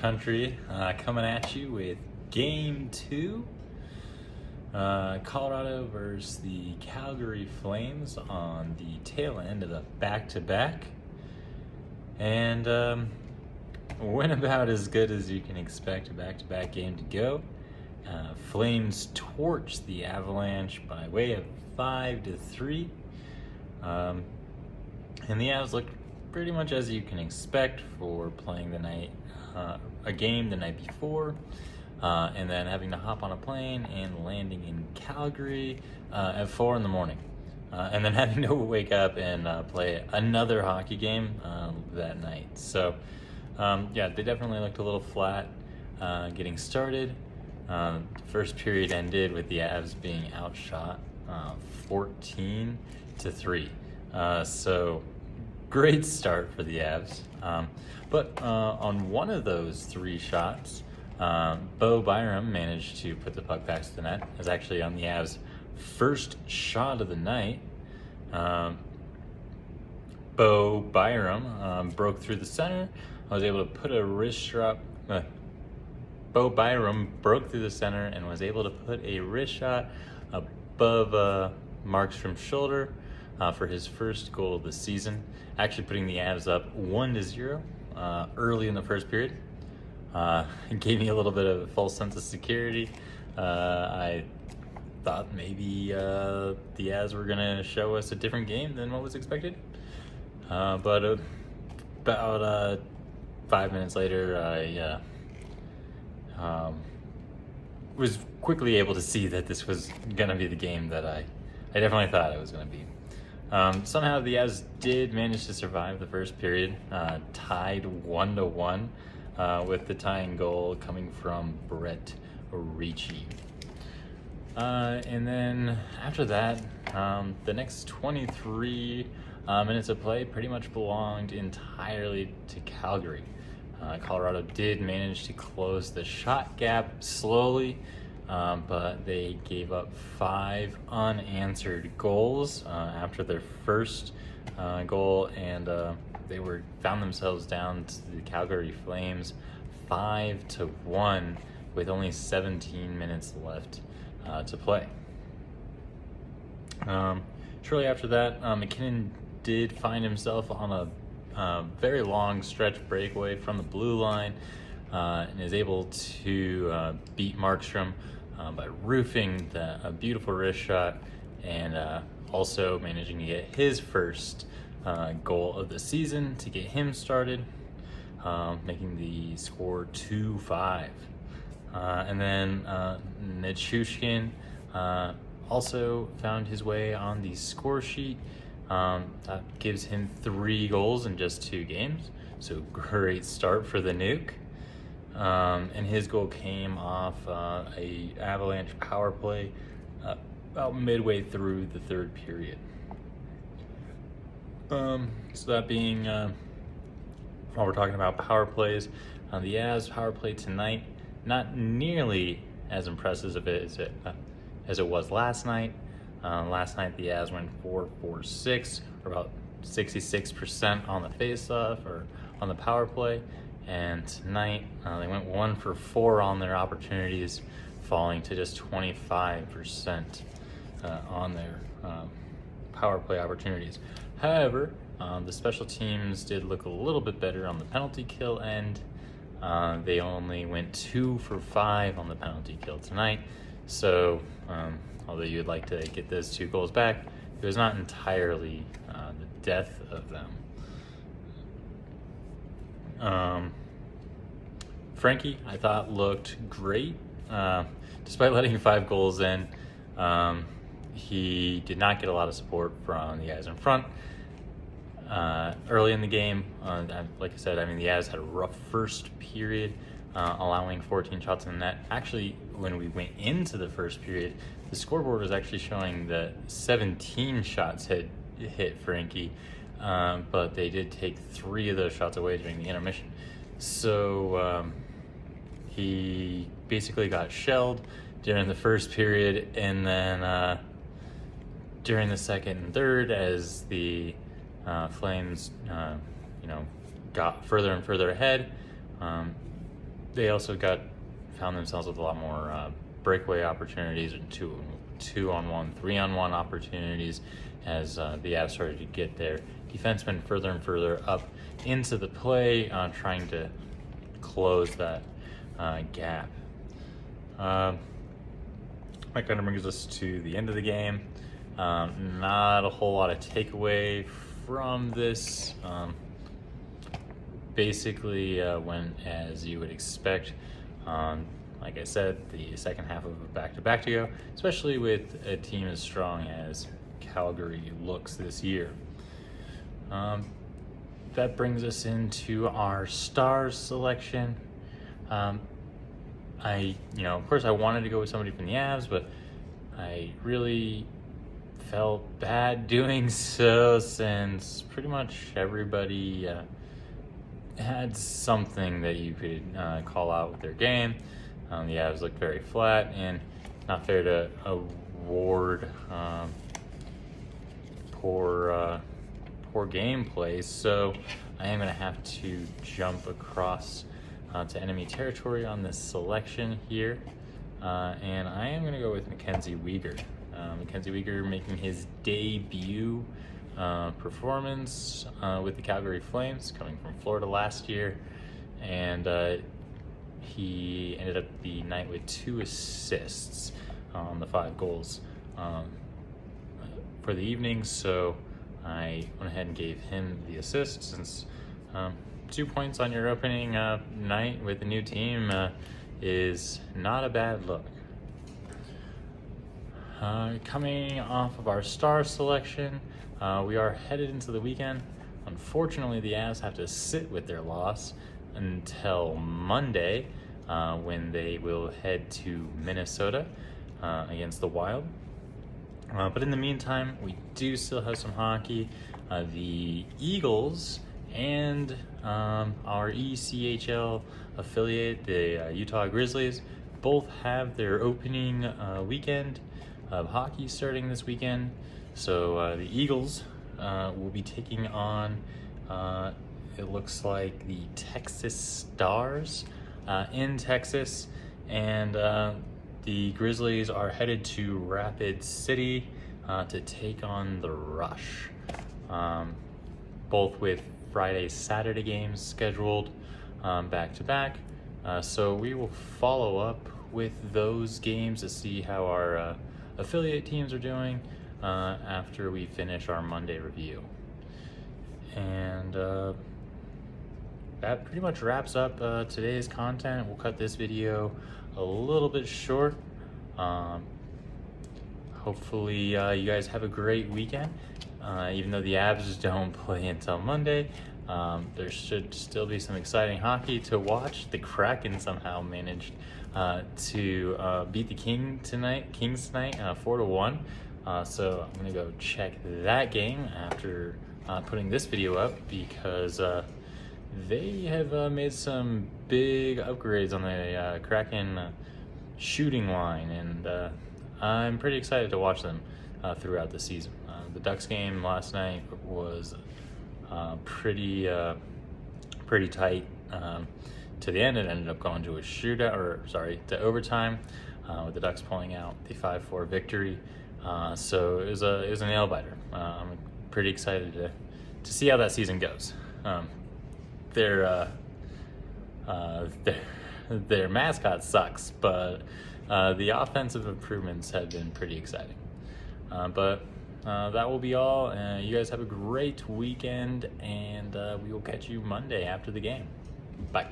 country, coming at you with game 2. Colorado versus the Calgary Flames on the tail end of the back-to-back. And went about as good as you can expect a back-to-back game to go. Flames torched the Avalanche by way of 5-3. And the Avs looked pretty much as you can expect for playing a game the night before, and then having to hop on a plane and landing in Calgary at 4 in the morning, and then having to wake up and play another hockey game that night. So yeah, they definitely looked a little flat getting started. The first period ended with the Avs being outshot 14-3. So great start for the Avs. But on one of those 3 shots, Bo Byram managed to put the puck past the net. It was actually on the Avs' first shot of the night. Bo Byram broke through the center. I was able to put a wrist shot. Bo Byram broke through the center and was able to put a wrist shot above Markstrom's shoulder for his first goal of the season, actually putting the Avs up 1-0 early in the first period. It gave me a little bit of a false sense of security. I thought maybe the Avs were going to show us a different game than what was expected. But about 5 minutes later, I was quickly able to see that this was going to be the game that I definitely thought it was going to be. Somehow the Avs did manage to survive the first period, tied 1-1, with the tying goal coming from Brett Ricci. And then after that, the next 23 minutes of play pretty much belonged entirely to Calgary. Colorado did manage to close the shot gap slowly, but they gave up 5 unanswered goals after their first goal, and they found themselves down to the Calgary Flames 5-1 with only 17 minutes left to play. Shortly after that, McKinnon did find himself on a very long stretch breakaway from the blue line, and is able to beat Markstrom by roofing a beautiful wrist shot, and also managing to get his first goal of the season to get him started, making the score 2-5. And then Nichushkin also found his way on the score sheet. That gives him 3 goals in just 2 games, so great start for the Nuke. And his goal came off a Avalanche power play about midway through the 3rd period. So that being, while we're talking about power plays, the Avs power play tonight, not nearly as impressive as it was last night. Last night the Avs went 4-4-6, or about 66% on the face-off or on the power play, and tonight they went 1-for-4 on their opportunities, falling to just 25% on their power play opportunities. However, the special teams did look a little bit better on the penalty kill end. They only went 2-for-5 on the penalty kill tonight, so although you'd like to get those 2 goals back, it was not entirely the death of them. Frankie, I thought, looked great. Despite letting 5 goals in, he did not get a lot of support from the guys in front. Early in the game, like I said, the Avs had a rough first period, allowing 14 shots in the net. Actually, when we went into the first period, the scoreboard was actually showing that 17 shots had hit Frankie, but they did take 3 of those shots away during the intermission. So he basically got shelled during the first period, and then during the second and third, as the Flames got further and further ahead, they also found themselves with a lot more breakaway opportunities and two-on-one, three-on-one opportunities as the Avs started to get their defensemen further and further up into the play, trying to close that gap. That kind of brings us to the end of the game. Not a whole lot of takeaway from this. Basically, went as you would expect. Like I said, the second half of a back-to-back to go, especially with a team as strong as Calgary looks this year. That brings us into our stars selection. Of course, I wanted to go with somebody from the Avs, but I really felt bad doing so since pretty much everybody had something that you could call out with their game. The Avs looked very flat, and not fair to award poor gameplay. So I am going to have to jump across to enemy territory on this selection here, and I am going to go with Mackenzie Weegar. Mackenzie Weegar making his debut performance with the Calgary Flames, coming from Florida last year, and he ended up the night with 2 assists on the 5 goals for the evening. So I went ahead and gave him the assist, since 2 points on your opening night with a new team is not a bad look. Coming off of our star selection, we are headed into the weekend. Unfortunately, the Avs have to sit with their loss until Monday, when they will head to Minnesota against the Wild. But in the meantime, we do still have some hockey. The Eagles and our ECHL affiliate, the Utah Grizzlies, both have their opening weekend of hockey starting this weekend. So the Eagles will be taking on, it looks like, the Texas Stars in Texas, and the Grizzlies are headed to Rapid City to take on the Rush, both with Friday, Saturday games scheduled back to back. So we will follow up with those games to see how our affiliate teams are doing after we finish our Monday review. And that pretty much wraps up today's content. We'll cut this video a little bit short. Hopefully you guys have a great weekend. Even though the Avs don't play until Monday, there should still be some exciting hockey to watch. The Kraken somehow managed to beat the Kings tonight, 4-1. So I'm gonna go check that game after putting this video up, because they have made some big upgrades on the Kraken shooting line, and I'm pretty excited to watch them throughout the season. The Ducks game last night was pretty tight to the end. It ended up going to a to overtime, with the Ducks pulling out the 5-4 victory. So it was a nail biter. I'm pretty excited to see how that season goes. Their mascot sucks, but the offensive improvements have been pretty exciting. But that will be all. You guys have a great weekend, and we will catch you Monday after the game. Bye.